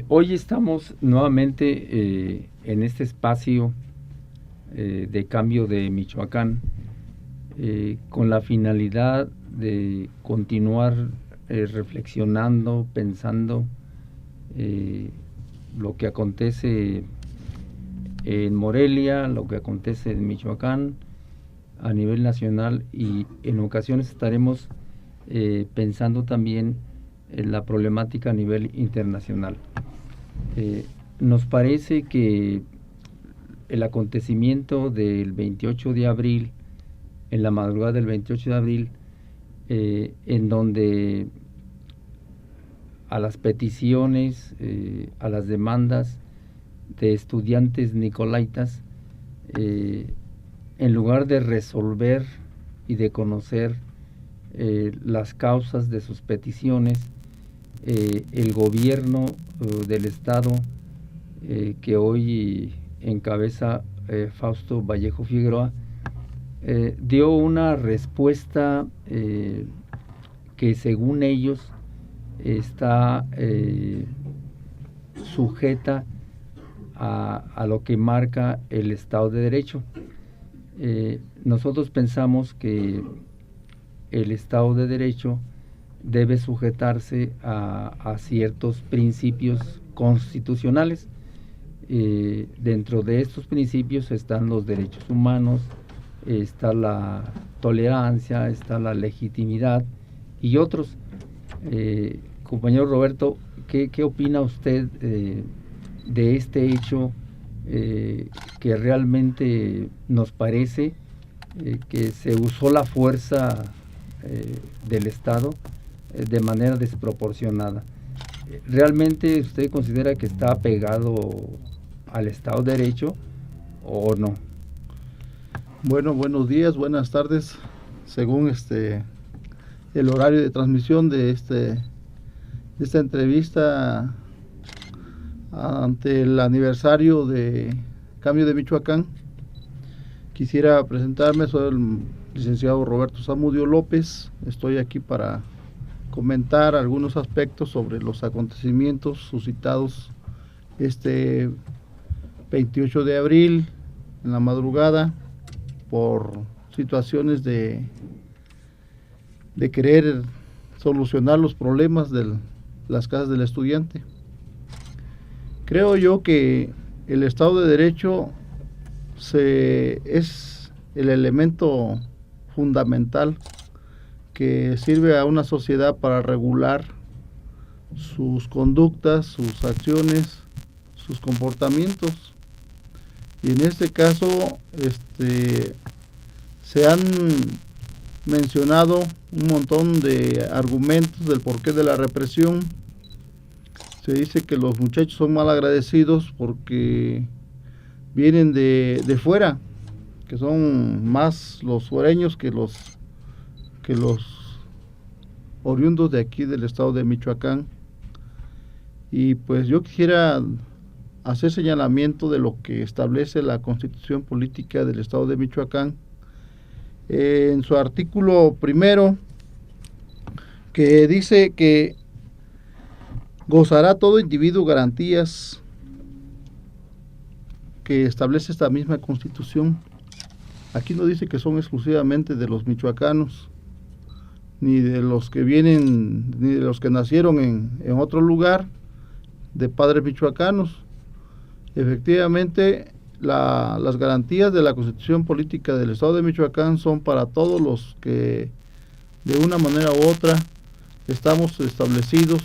Hoy estamos nuevamente en este espacio de cambio de Michoacán con la finalidad de continuar reflexionando, pensando lo que acontece en Morelia, lo que acontece en Michoacán a nivel nacional, y en ocasiones estaremos pensando también en la problemática a nivel internacional. Nos parece que el acontecimiento del 28 de abril, en la madrugada del 28 de abril, en donde a las peticiones, a las demandas de estudiantes nicolaitas, en lugar de resolver y de conocer las causas de sus peticiones, el gobierno del estado que hoy encabeza Fausto Vallejo Figueroa dio una respuesta que según ellos está sujeta a lo que marca el Estado de Derecho. Nosotros pensamos que el Estado de Derecho debe sujetarse a ciertos principios constitucionales. Dentro de estos principios están los derechos humanos, está la tolerancia, está la legitimidad y otros. Compañero Roberto, ¿qué opina usted de este hecho que realmente nos parece que se usó la fuerza del Estado de manera desproporcionada? ¿Realmente usted considera que está apegado al Estado de Derecho o no? Bueno, buenos días, buenas tardes. Según el horario de transmisión de esta entrevista ante el aniversario de Cambio de Michoacán, quisiera presentarme. Soy el licenciado Roberto Zamudio López. Estoy aquí para comentar algunos aspectos sobre los acontecimientos suscitados este 28 de abril en la madrugada por situaciones de querer solucionar los problemas de las casas del estudiante. Creo yo que el Estado de Derecho es el elemento fundamental que sirve a una sociedad para regular sus conductas, sus acciones, sus comportamientos. Y en este caso se han mencionado un montón de argumentos del porqué de la represión. Se dice que los muchachos son mal agradecidos porque vienen de fuera, que son más los fuereños que los oriundos de aquí del estado de Michoacán. Y pues yo quisiera hacer señalamiento de lo que establece la Constitución Política del estado de Michoacán en su artículo primero, que dice que gozará todo individuo garantías que establece esta misma Constitución. Aquí no dice que son exclusivamente de los michoacanos, ni de los que vienen, ni de los que nacieron en otro lugar, de padres michoacanos. Efectivamente, las garantías de la Constitución Política del Estado de Michoacán son para todos los que de una manera u otra estamos establecidos,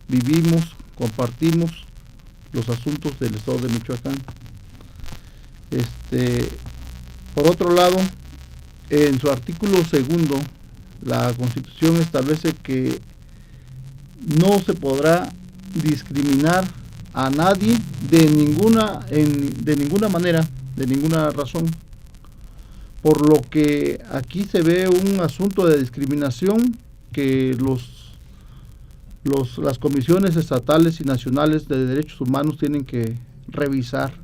vivimos, compartimos los asuntos del Estado de Michoacán. Por otro lado, en su artículo segundo, la Constitución establece que no se podrá discriminar a nadie de ninguna manera, de ninguna razón, por lo que aquí se ve un asunto de discriminación que las comisiones estatales y nacionales de derechos humanos tienen que revisar,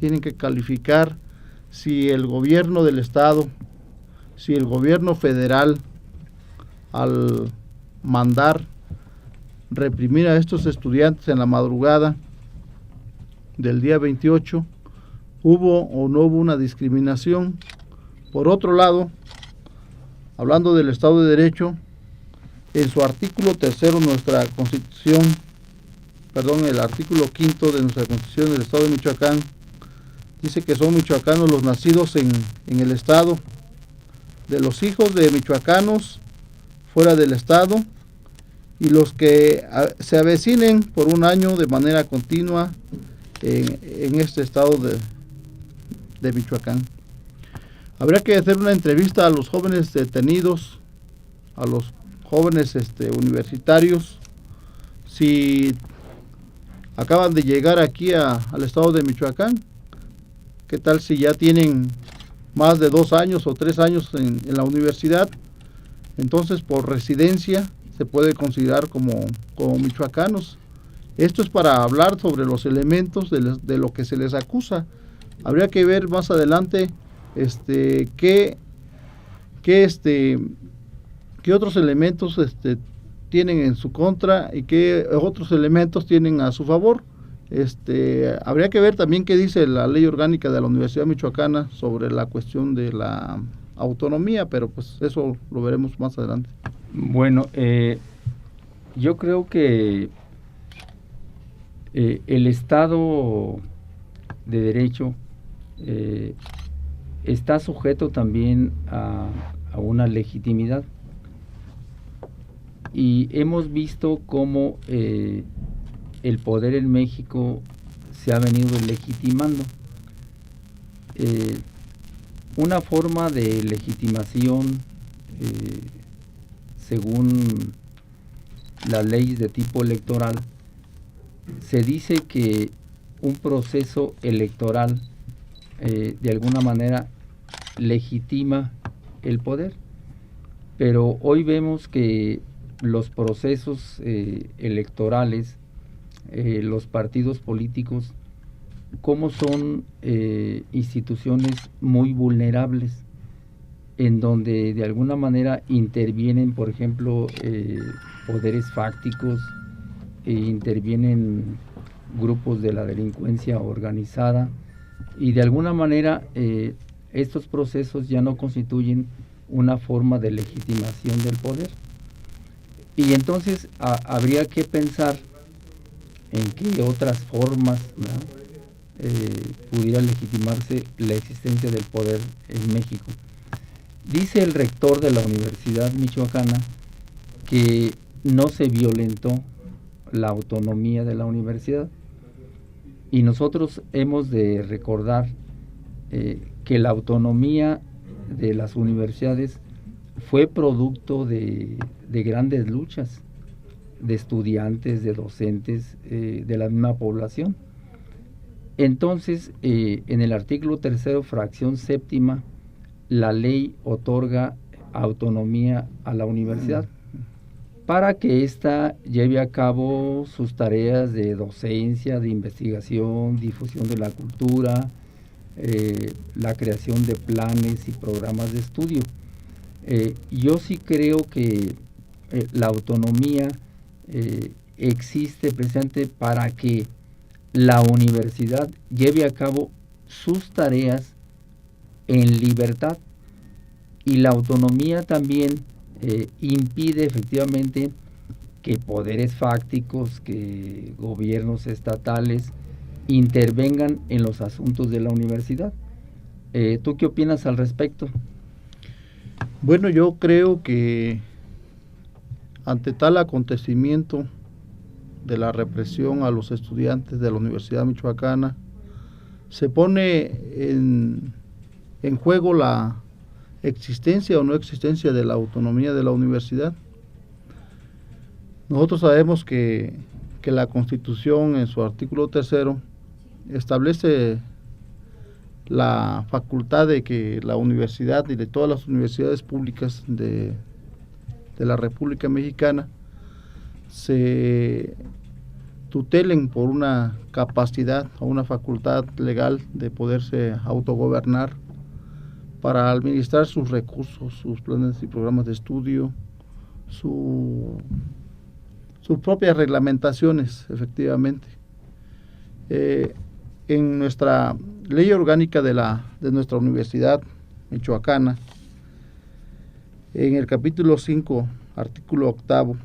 tienen que calificar si el gobierno del estado, si el gobierno federal, al mandar reprimir a estos estudiantes en la madrugada del día 28, ¿hubo o no hubo una discriminación? Por otro lado, hablando del Estado de Derecho, en su artículo 3 nuestra Constitución, el artículo 5 de nuestra Constitución del Estado de Michoacán, dice que son michoacanos los nacidos en el Estado, de los hijos de michoacanos fuera del Estado y los que se avecinen por un año de manera continua en este Estado de Michoacán. Habría que hacer una entrevista a los jóvenes detenidos, a los jóvenes universitarios, si acaban de llegar aquí al Estado de Michoacán. ¿Qué tal si ya tienen más de 2 años o 3 años en la universidad? Entonces, por residencia se puede considerar como michoacanos. Esto es para hablar sobre los elementos de lo que se les acusa. Habría que ver más adelante qué otros elementos tienen en su contra y qué otros elementos tienen a su favor. Habría que ver también qué dice la ley orgánica de la Universidad Michoacana sobre la cuestión de la autonomía, pero pues eso lo veremos más adelante. Bueno, yo creo que el Estado de Derecho está sujeto también a una legitimidad, y hemos visto cómo el poder en México se ha venido legitimando. Una forma de legitimación, según las leyes de tipo electoral, se dice que un proceso electoral de alguna manera legitima el poder, pero hoy vemos que los procesos electorales, los partidos políticos, como son instituciones muy vulnerables, en donde de alguna manera intervienen, por ejemplo, poderes fácticos, intervienen grupos de la delincuencia organizada, y de alguna manera estos procesos ya no constituyen una forma de legitimación del poder. Y entonces habría que pensar en qué otras formas, ¿no?, pudiera legitimarse la existencia del poder en México. Dice el rector de la Universidad Michoacana que no se violentó la autonomía de la universidad, y nosotros hemos de recordar que la autonomía de las universidades fue producto de grandes luchas de estudiantes, de docentes, de la misma población. Entonces, en el artículo 3, fracción 7, la ley otorga autonomía a la universidad para que ésta lleve a cabo sus tareas de docencia, de investigación, difusión de la cultura, la creación de planes y programas de estudio. Yo sí creo que la autonomía existe precisamente para que la universidad lleve a cabo sus tareas en libertad, y la autonomía también impide efectivamente que poderes fácticos, que gobiernos estatales intervengan en los asuntos de la universidad. ¿Tú qué opinas al respecto? Bueno, yo creo que ante tal acontecimiento de la represión a los estudiantes de la Universidad Michoacana, se pone en juego la existencia o no existencia de la autonomía de la universidad. Nosotros sabemos que la Constitución, en su artículo 3, establece la facultad de que la universidad y de todas las universidades públicas de la República Mexicana se tutelen por una capacidad o una facultad legal de poderse autogobernar para administrar sus recursos, sus planes y programas de estudio, su sus propias reglamentaciones, efectivamente. En nuestra ley orgánica de nuestra universidad michoacana, en el capítulo 5, artículo 8,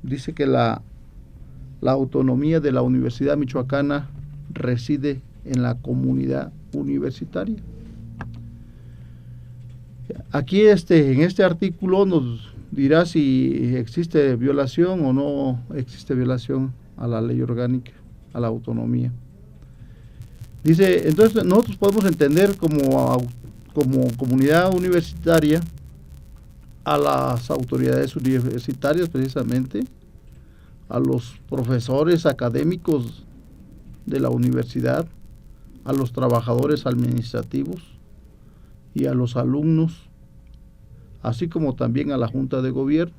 dice que la autonomía de la Universidad Michoacana reside en la comunidad universitaria. Aquí en este artículo nos dirá si existe violación o no existe violación a la ley orgánica, a la autonomía. Dice, entonces nosotros podemos entender como comunidad universitaria a las autoridades universitarias, precisamente, a los profesores académicos de la universidad, a los trabajadores administrativos y a los alumnos, así como también a la Junta de Gobierno.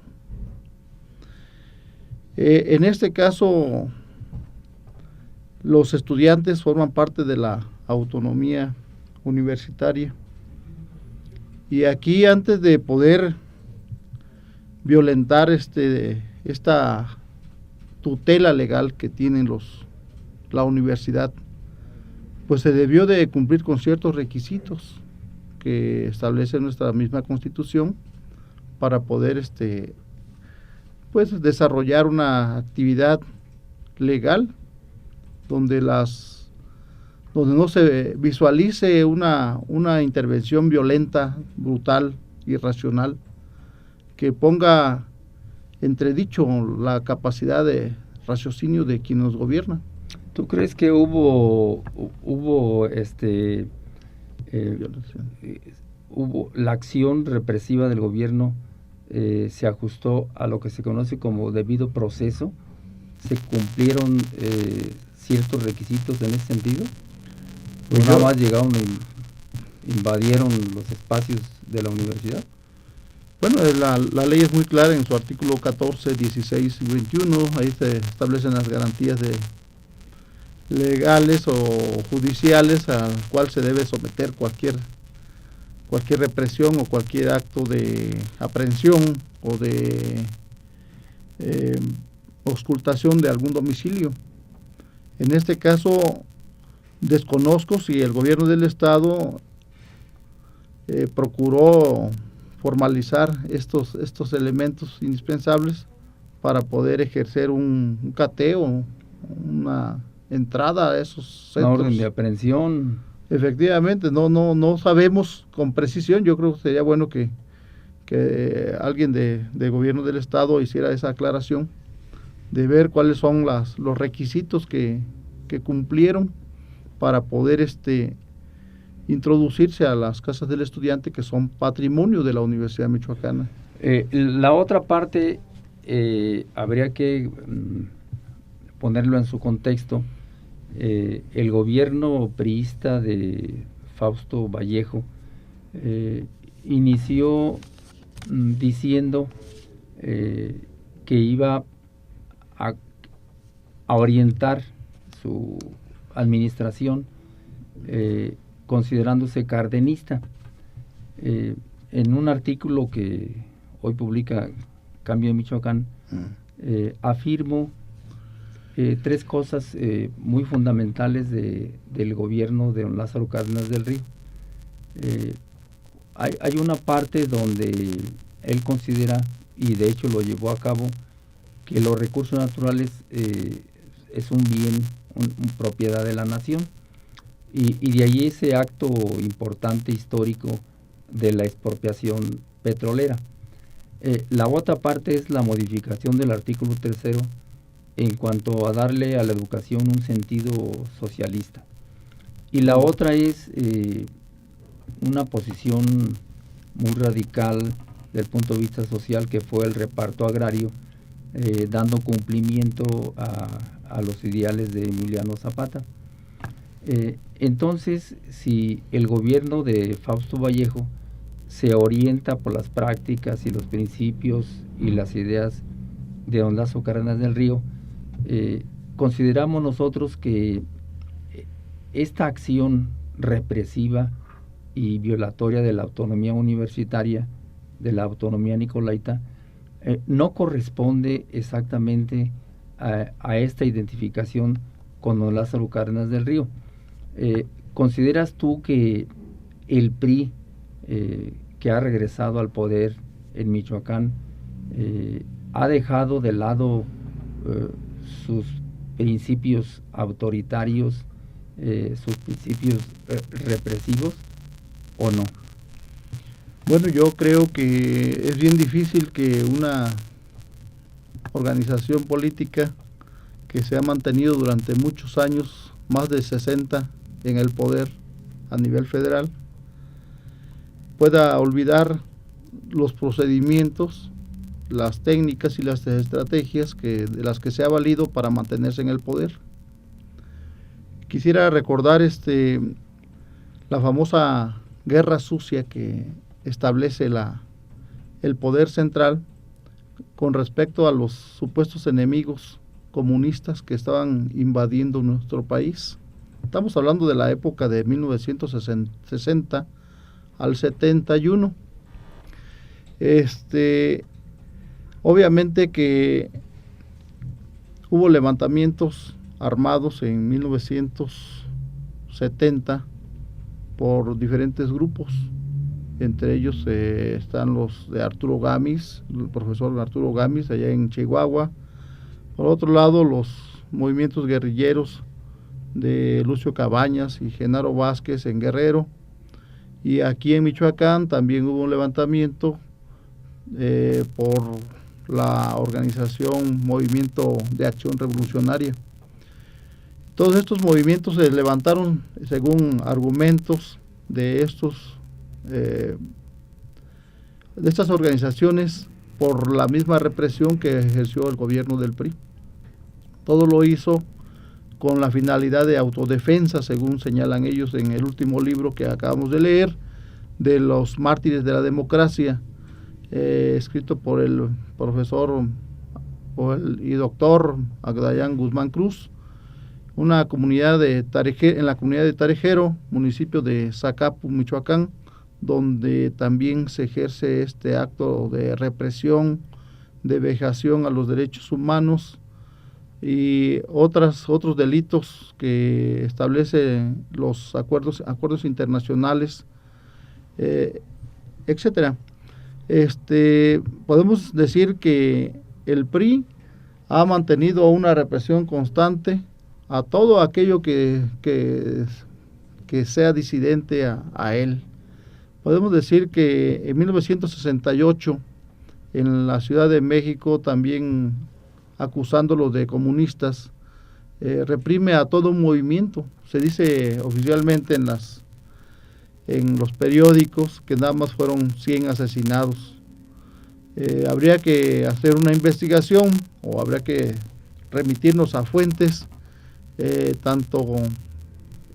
En este caso, los estudiantes forman parte de la autonomía universitaria. Y aquí, antes de poder violentar esta tutela legal que tienen la universidad, pues se debió de cumplir con ciertos requisitos que establece nuestra misma Constitución para poder pues desarrollar una actividad legal donde no se visualice una intervención violenta, brutal, irracional, que ponga entredicho la capacidad de raciocinio de quien nos gobierna. ¿Tú crees que hubo la acción represiva del gobierno se ajustó a lo que se conoce como debido proceso? ¿Se cumplieron ciertos requisitos en ese sentido? ¿O nada más llegaron e invadieron los espacios de la universidad? Bueno, la ley es muy clara en su artículo 14, 16 y 21. Ahí se establecen las garantías legales o judiciales al cual se debe someter cualquier represión o cualquier acto de aprehensión o de auscultación de algún domicilio. En este caso, desconozco si el gobierno del estado procuró formalizar estos elementos indispensables para poder ejercer un cateo, una entrada a esos centros. Una orden de aprehensión. Efectivamente, no sabemos con precisión. Yo creo que sería bueno que alguien de gobierno del estado hiciera esa aclaración de ver cuáles son los requisitos que cumplieron para poder introducirse a las casas del estudiante, que son patrimonio de la Universidad Michoacana. La otra parte habría que ponerlo en su contexto. El gobierno priista de Fausto Vallejo inició diciendo que iba a orientar su administración considerándose cardenista. En un artículo que hoy publica Cambio de Michoacán, afirmo tres cosas muy fundamentales del gobierno de don Lázaro Cárdenas del Río. Hay una parte donde él considera, y de hecho lo llevó a cabo, que los recursos naturales es un bien, propiedad de la nación, y de ahí ese acto importante histórico de la expropiación petrolera. La otra parte es la modificación del artículo 3 en cuanto a darle a la educación un sentido socialista. Y la otra es una posición muy radical del punto de vista social, que fue el reparto agrario, dando cumplimiento a los ideales de Emiliano Zapata. Entonces, si el gobierno de Fausto Vallejo se orienta por las prácticas y los principios y las ideas de don Lázaro Cárdenas del Río, consideramos nosotros que esta acción represiva y violatoria de la autonomía universitaria, de la autonomía nicolaita, no corresponde exactamente a esta identificación con don Lázaro Cárdenas del Río. ¿Consideras tú que el PRI, que ha regresado al poder en Michoacán, ha dejado de lado sus principios autoritarios, sus principios represivos, o no? Bueno, yo creo que es bien difícil que una organización política que se ha mantenido durante muchos años, más de 60 en el poder a nivel federal, pueda olvidar los procedimientos, las técnicas y las estrategias de las que se ha valido para mantenerse en el poder. Quisiera recordar la famosa guerra sucia que establece el poder central con respecto a los supuestos enemigos comunistas que estaban invadiendo nuestro país. Estamos hablando de la época de 1960 al 71. Obviamente que hubo levantamientos armados en 1970 por diferentes grupos. Entre ellos están los de Arturo Gámez, el profesor Arturo Gámez allá en Chihuahua. Por otro lado, los movimientos guerrilleros de Lucio Cabañas y Genaro Vázquez en Guerrero. Y aquí en Michoacán también hubo un levantamiento por la organización Movimiento de Acción Revolucionaria. Todos estos movimientos se levantaron según argumentos de estas organizaciones por la misma represión que ejerció el gobierno del PRI. Todo lo hizo con la finalidad de autodefensa, según señalan ellos en el último libro que acabamos de leer, de los mártires de la democracia, escrito por el profesor y doctor Agdayán Guzmán Cruz, una comunidad en la comunidad de Tarejero, municipio de Zacapu, Michoacán, donde también se ejerce este acto de represión, de vejación a los derechos humanos y otros delitos que establecen los acuerdos internacionales, etcétera. Podemos decir que el PRI ha mantenido una represión constante a todo aquello que sea disidente a él. Podemos decir que en 1968, en la Ciudad de México, también acusándolo de comunistas, reprime a todo un movimiento. Se dice oficialmente en los periódicos que nada más fueron 100 asesinados. Habría que hacer una investigación o habría que remitirnos a fuentes tanto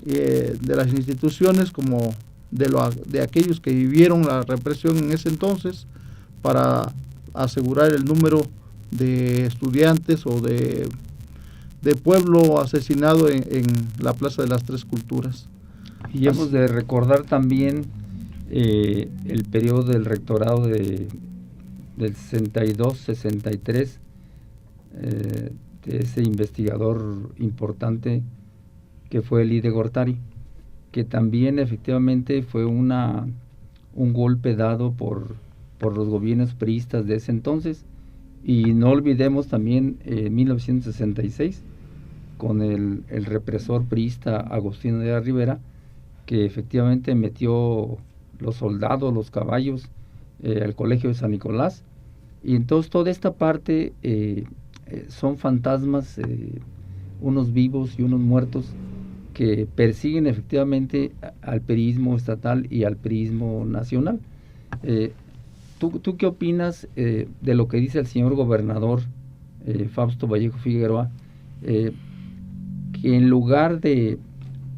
de las instituciones como de aquellos que vivieron la represión en ese entonces, para asegurar el número de estudiantes o de pueblo asesinado en la Plaza de las Tres Culturas. Y hemos de recordar también el periodo del rectorado del 62-63, de ese investigador importante que fue Elide Gortari, que también efectivamente fue un golpe dado por los gobiernos priistas de ese entonces. Y no olvidemos también 1966 con el represor priista Agustín de la Rivera, que efectivamente metió los soldados, los caballos al colegio de San Nicolás. Y entonces toda esta parte son fantasmas, unos vivos y unos muertos, que persiguen efectivamente al priismo estatal y al priismo nacional. ¿Tú qué opinas de lo que dice el señor gobernador Fausto Vallejo Figueroa, que en lugar de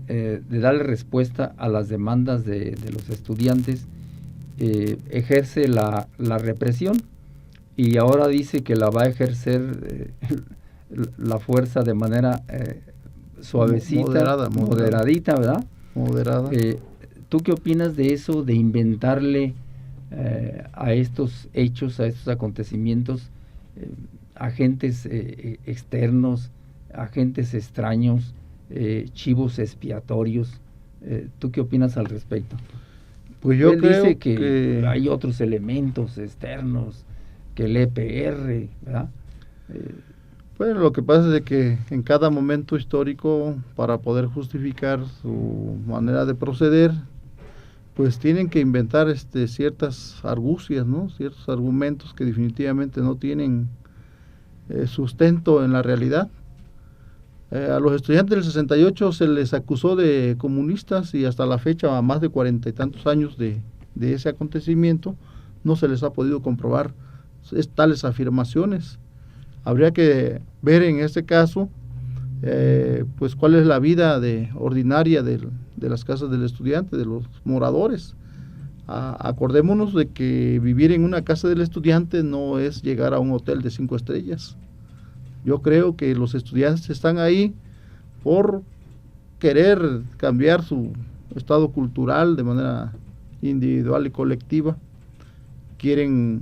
darle respuesta a las demandas de los estudiantes, ejerce la represión, y ahora dice que la va a ejercer la fuerza de manera suavecita, moderadita, ¿verdad? Moderada. ¿Tú qué opinas de eso, de inventarle a estos hechos, a estos acontecimientos, agentes externos, agentes extraños, chivos expiatorios. ¿Tú qué opinas al respecto? Pues yo Él creo dice que hay otros elementos externos, que el EPR, ¿verdad? Bueno, lo que pasa es de que en cada momento histórico, para poder justificar su manera de proceder, pues tienen que inventar ciertas argucias, ¿no? Ciertos argumentos que definitivamente no tienen sustento en la realidad. A los estudiantes del 68 se les acusó de comunistas y hasta la fecha, a más de 40 y tantos años de ese acontecimiento, no se les ha podido comprobar tales afirmaciones. Habría que ver en este caso pues cuál es la vida ordinaria de las casas del estudiante, de los moradores. Acordémonos de que vivir en una casa del estudiante no es llegar a un hotel de 5 estrellas. Yo creo que los estudiantes están ahí por querer cambiar su estado cultural de manera individual y colectiva. Quieren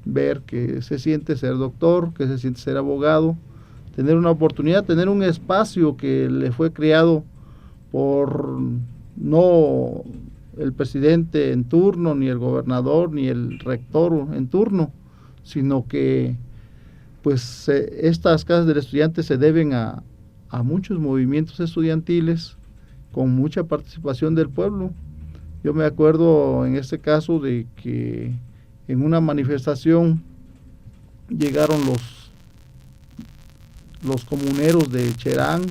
ver que se siente ser doctor, que se siente ser abogado, tener una oportunidad, tener un espacio que le fue creado por no el presidente en turno, ni el gobernador, ni el rector en turno, sino que pues estas casas del estudiante se deben a muchos movimientos estudiantiles con mucha participación del pueblo. Yo me acuerdo en este caso de que en una manifestación llegaron los comuneros de Cherán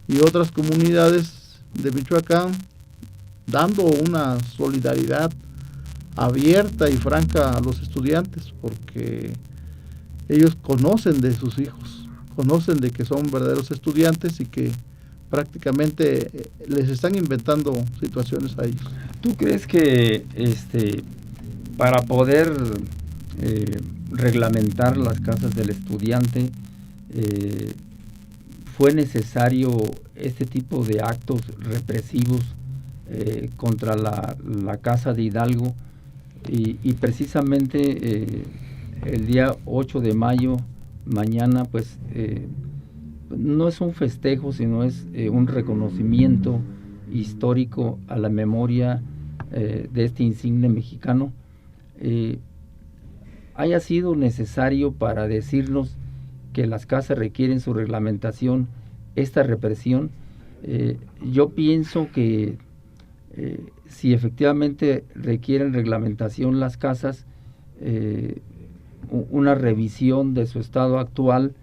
y otras comunidades de Michoacán dando una solidaridad abierta y franca a los estudiantes, porque ellos conocen de sus hijos, conocen de que son verdaderos estudiantes y que prácticamente les están inventando situaciones a ellos. ¿Tú crees que para poder reglamentar las casas del estudiante fue necesario este tipo de actos represivos contra la Casa de Hidalgo y precisamente el día 8 de mayo, mañana, pues no es un festejo, sino es un reconocimiento histórico a la memoria de este insigne mexicano, haya sido necesario para decirnos que las casas requieren su reglamentación, esta represión. Yo pienso que si efectivamente requieren reglamentación las casas, una revisión de su estado actual,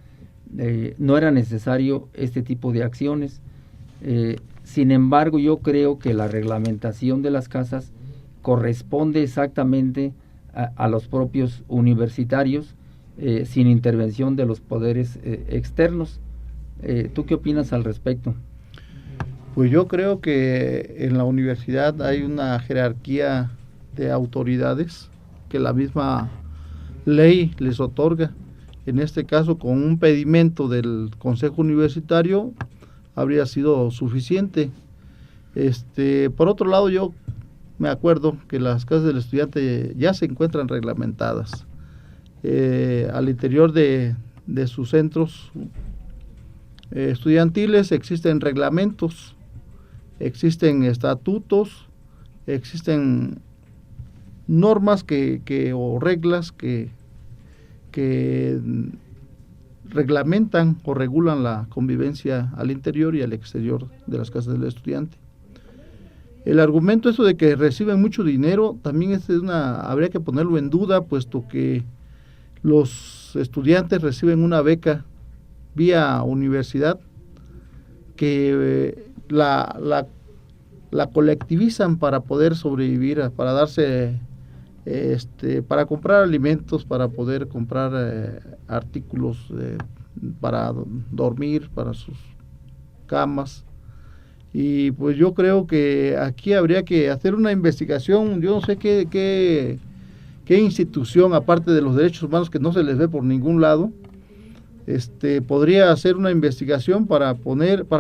no era necesario este tipo de acciones. Sin embargo, yo creo que la reglamentación de las casas corresponde exactamente a los propios universitarios, sin intervención de los poderes externos. ¿Tú qué opinas al respecto? Pues yo creo que en la universidad hay una jerarquía de autoridades que la misma ley les otorga. En este caso, con un pedimento del Consejo Universitario habría sido suficiente. Por otro lado, yo me acuerdo que las casas del estudiante ya se encuentran reglamentadas. Al interior de sus centros estudiantiles existen reglamentos, existen estatutos, existen normas o reglas que reglamentan o regulan la convivencia al interior y al exterior de las casas del estudiante. El argumento eso de que reciben mucho dinero también habría que ponerlo en duda, puesto que los estudiantes reciben una beca vía universidad que la colectivizan para poder sobrevivir, para darse para comprar alimentos, para poder comprar artículos para dormir, para sus camas. Y pues yo creo que aquí habría que hacer una investigación. Yo no sé qué institución, aparte de los derechos humanos que no se les ve por ningún lado, podría hacer una investigación para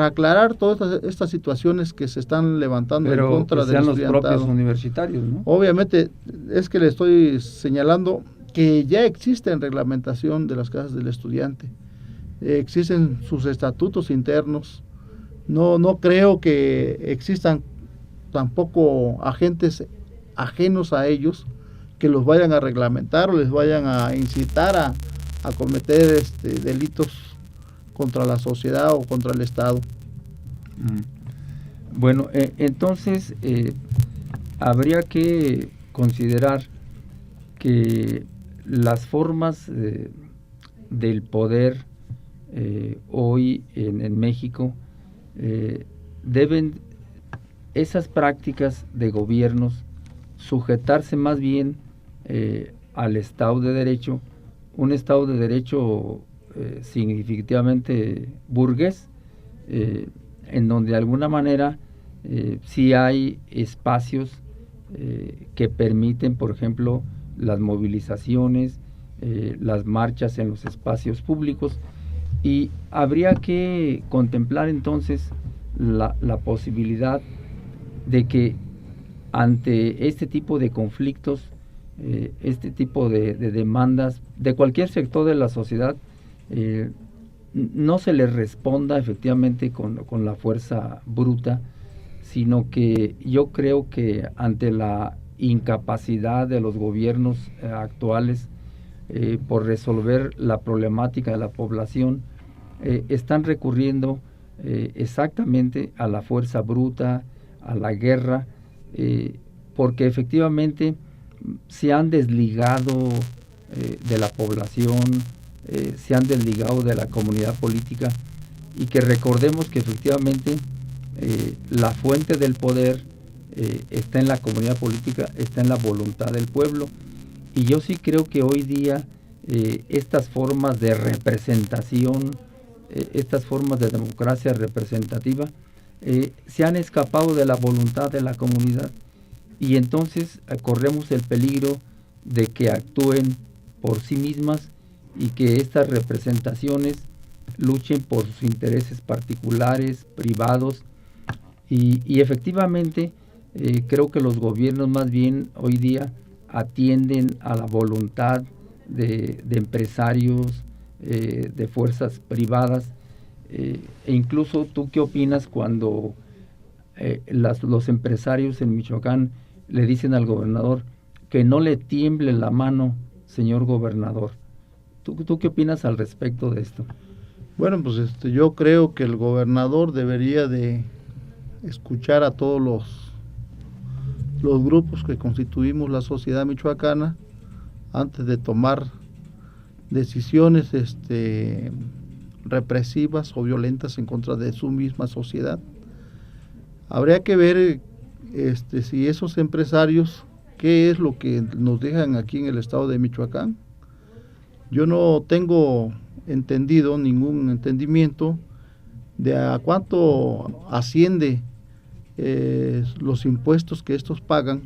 aclarar todas estas situaciones que se están levantando en contra del estudiantado. Pero los propios universitarios, ¿no? Obviamente, es que le estoy señalando que ya existe reglamentación de las casas del estudiante, existen sus estatutos internos. No creo que existan tampoco agentes ajenos a ellos que los vayan a reglamentar o les vayan a incitar a cometer delitos contra la sociedad o contra el Estado. Bueno, entonces habría que considerar que las formas del poder hoy en México deben, esas prácticas de gobiernos, sujetarse más bien al Estado de Derecho, un Estado de Derecho significativamente burgués, en donde de alguna manera sí hay espacios que permiten, por ejemplo, las movilizaciones, las marchas en los espacios públicos, y habría que contemplar entonces la posibilidad de que ante este tipo de conflictos, este tipo de demandas de cualquier sector de la sociedad, no se les responda efectivamente con la fuerza bruta, sino que yo creo que ante la incapacidad de los gobiernos actuales por resolver la problemática de la población, están recurriendo exactamente a la fuerza bruta, a la guerra, porque efectivamente se han desligado de la población, se han desligado de la comunidad política, y que recordemos que efectivamente la fuente del poder está en la comunidad política, está en la voluntad del pueblo. Y yo sí creo que hoy día estas formas de representación, estas formas de democracia representativa, se han escapado de la voluntad de la comunidad, y entonces corremos el peligro de que actúen por sí mismas y que estas representaciones luchen por sus intereses particulares, privados, y efectivamente creo que los gobiernos más bien hoy día atienden a la voluntad de empresarios, de fuerzas privadas, e incluso tú qué opinas cuando los empresarios en Michoacán le dicen al gobernador que no le tiemble la mano, señor gobernador. ¿Tú qué opinas al respecto de esto? Bueno, pues yo creo que el gobernador debería de escuchar a todos los grupos que constituimos la sociedad michoacana antes de tomar decisiones represivas o violentas en contra de su misma sociedad. Habría que ver si esos empresarios, qué es lo que nos dejan aquí en el estado de Michoacán. Yo no tengo ningún entendimiento de a cuánto asciende los impuestos que estos pagan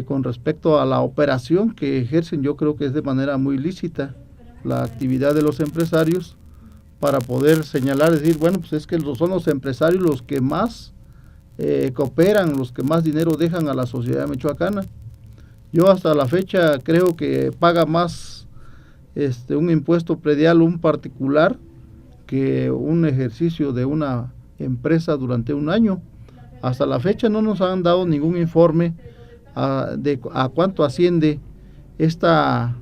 con respecto a la operación que ejercen. Yo creo que es de manera muy lícita la actividad de los empresarios para poder señalar, decir, bueno, pues es que son los empresarios los que más cooperan, los que más dinero dejan a la sociedad michoacana. Yo hasta la fecha creo que paga más un impuesto predial un particular que un ejercicio de una empresa durante un año. Hasta la fecha no nos han dado ningún informe de a cuánto asciende estos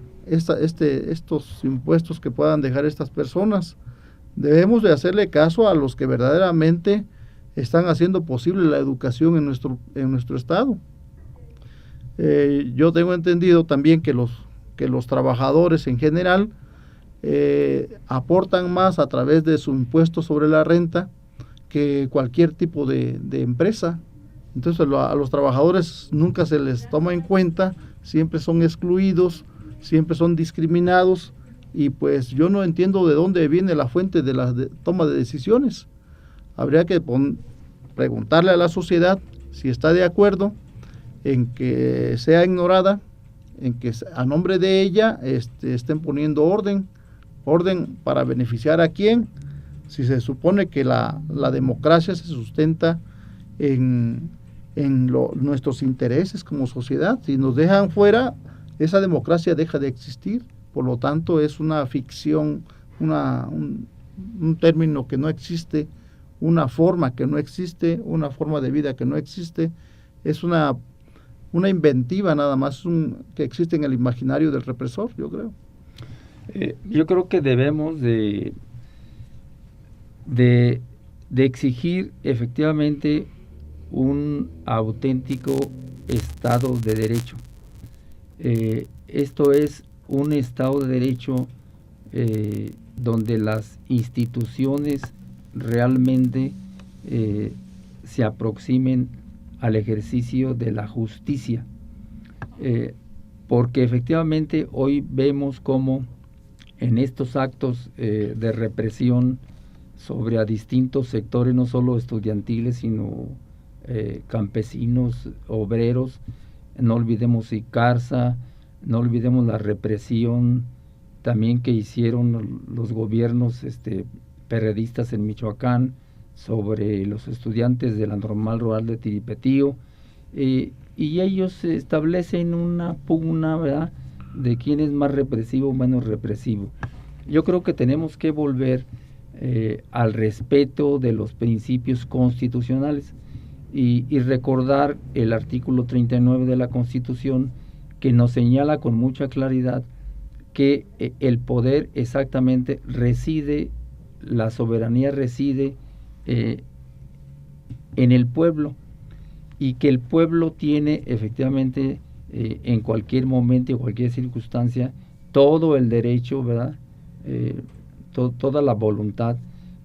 impuestos que puedan dejar estas personas. Debemos de hacerle caso a los que verdaderamente están haciendo posible la educación en nuestro estado. Yo tengo entendido también que los trabajadores en general aportan más a través de su impuesto sobre la renta que cualquier tipo de empresa. Entonces a los trabajadores nunca se les toma en cuenta, siempre son excluidos, siempre son discriminados, y pues yo no entiendo de dónde viene la fuente de la toma de decisiones. Habría que preguntarle a la sociedad si está de acuerdo en que sea ignorada, en que a nombre de ella estén poniendo orden, ¿Orden para beneficiar a quién? Si se supone que la democracia se sustenta en nuestros intereses como sociedad. Si nos dejan fuera, esa democracia deja de existir. Por lo tanto, es una ficción, un término que no existe, una forma que no existe, una forma de vida que no existe. Es una inventiva nada más que existe en el imaginario del represor, yo creo. Yo creo que debemos de exigir efectivamente un auténtico Estado de Derecho. Esto es un Estado de Derecho donde las instituciones realmente se aproximen al ejercicio de la justicia, porque efectivamente hoy vemos cómo en estos actos de represión sobre a distintos sectores, no solo estudiantiles, sino campesinos, obreros, no olvidemos Icarza, no olvidemos la represión también que hicieron los gobiernos perredistas en Michoacán sobre los estudiantes de la Normal Rural de Tiripetío, y ellos establecen una pugna, ¿verdad?, de quién es más represivo o menos represivo. Yo creo que tenemos que volver al respeto de los principios constitucionales y recordar el artículo 39 de la Constitución, que nos señala con mucha claridad que el poder exactamente reside, la soberanía reside en el pueblo, y que el pueblo tiene efectivamente en cualquier momento y cualquier circunstancia todo el derecho, ¿verdad?, toda la voluntad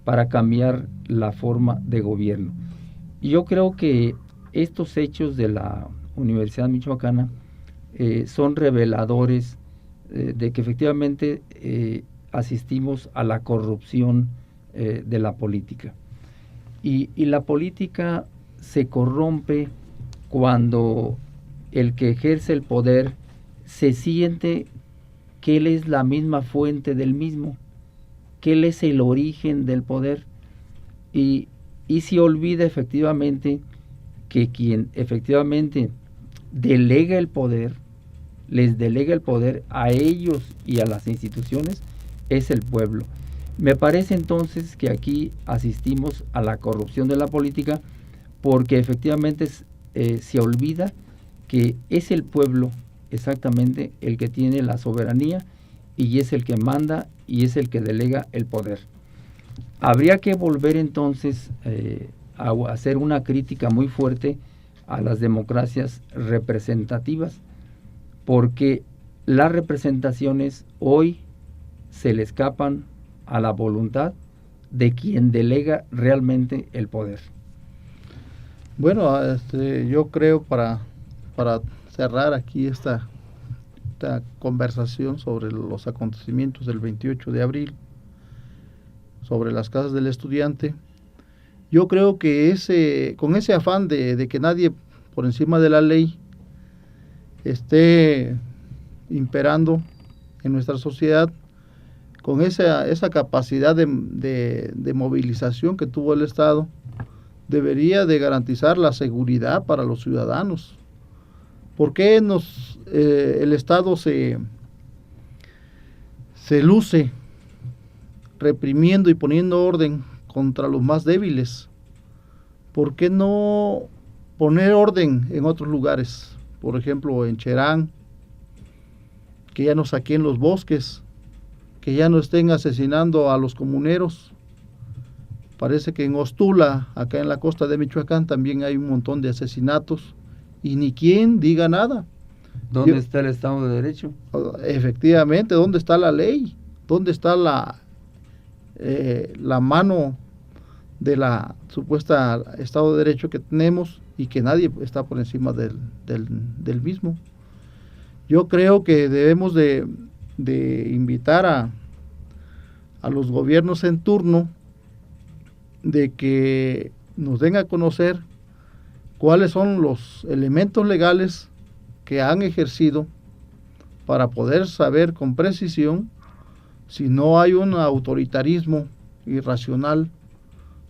para cambiar la forma de gobierno. Y yo creo que estos hechos de la Universidad Michoacana son reveladores de que efectivamente asistimos a la corrupción de la política. Y la política se corrompe cuando el que ejerce el poder se siente que él es la misma fuente del mismo, que él es el origen del poder, y se olvida efectivamente que quien efectivamente delega el poder, les delega el poder a ellos y a las instituciones, es el pueblo. Me parece entonces que aquí asistimos a la corrupción de la política, porque efectivamente se olvida que es el pueblo exactamente el que tiene la soberanía y es el que manda y es el que delega el poder. Habría que volver entonces a hacer una crítica muy fuerte a las democracias representativas, porque las representaciones hoy se le escapan a la voluntad de quien delega realmente el poder. Bueno, yo creo para cerrar aquí esta conversación sobre los acontecimientos del 28 de abril, sobre las casas del estudiante, yo creo que con ese afán de que nadie por encima de la ley esté imperando en nuestra sociedad, con esa capacidad de movilización que tuvo el Estado, debería de garantizar la seguridad para los ciudadanos. ¿Por qué el Estado se luce reprimiendo y poniendo orden contra los más débiles? ¿Por qué no poner orden en otros lugares? Por ejemplo, en Cherán, que ya no saquen los bosques, que ya no estén asesinando a los comuneros. Parece que en Ostula, acá en la costa de Michoacán, también hay un montón de asesinatos y ni quien diga nada. ¿Dónde está el Estado de Derecho? Efectivamente, ¿dónde está la ley? ¿Dónde está la mano de la supuesta Estado de Derecho que tenemos y que nadie está por encima del mismo? Yo creo que debemos de invitar a los gobiernos en turno de que nos den a conocer cuáles son los elementos legales que han ejercido para poder saber con precisión si no hay un autoritarismo irracional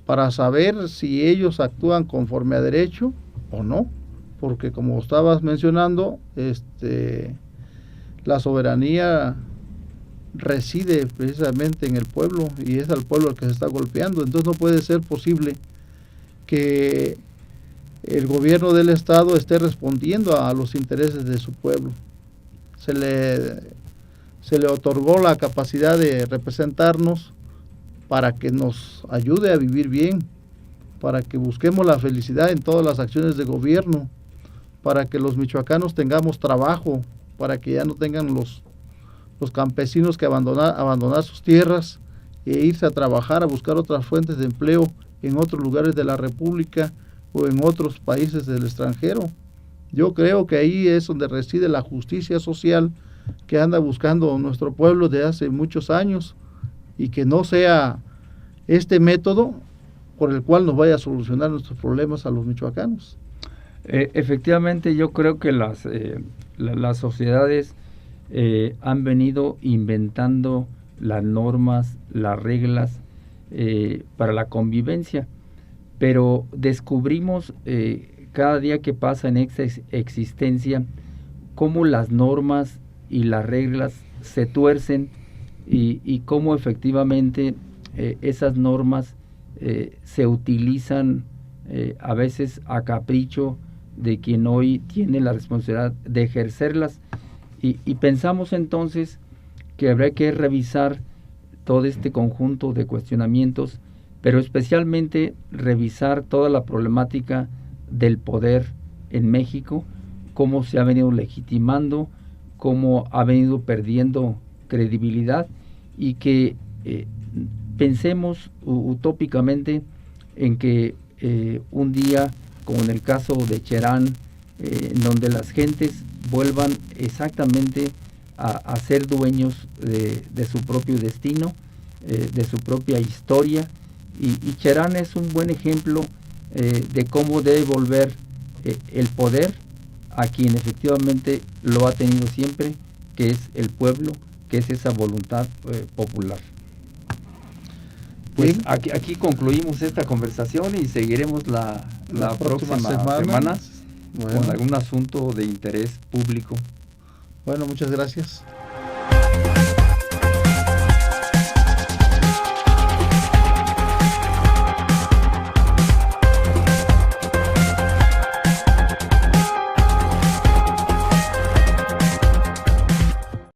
para saber si ellos actúan conforme a derecho o no, porque como estabas mencionando, la soberanía reside precisamente en el pueblo y es al pueblo el que se está golpeando. Entonces no puede ser posible que el gobierno del estado esté respondiendo a los intereses de su pueblo. Se le otorgó la capacidad de representarnos para que nos ayude a vivir bien, para que busquemos la felicidad en todas las acciones de gobierno, para que los michoacanos tengamos trabajo, para que ya no tengan los campesinos que abandonar sus tierras e irse a trabajar, a buscar otras fuentes de empleo en otros lugares de la República o en otros países del extranjero. Yo creo que ahí es donde reside la justicia social que anda buscando nuestro pueblo de hace muchos años, y que no sea este método por el cual nos vaya a solucionar nuestros problemas a los michoacanos. Efectivamente, yo creo que las sociedades han venido inventando las normas, las reglas para la convivencia, pero descubrimos cada día que pasa en esta existencia cómo las normas y las reglas se tuercen y cómo efectivamente esas normas se utilizan a veces a capricho de quien hoy tiene la responsabilidad de ejercerlas, y pensamos entonces que habría que revisar todo este conjunto de cuestionamientos, pero especialmente revisar toda la problemática del poder en México, cómo se ha venido legitimando, cómo ha venido perdiendo credibilidad, y que pensemos utópicamente en que un día, como en el caso de Cherán, en donde las gentes vuelvan exactamente a ser dueños de su propio destino, de su propia historia, y Cherán es un buen ejemplo de cómo debe volver el poder a quien efectivamente lo ha tenido siempre, que es el pueblo, que es esa voluntad popular. Pues aquí concluimos esta conversación y seguiremos la próxima semana con algún asunto de interés público. Bueno, muchas gracias.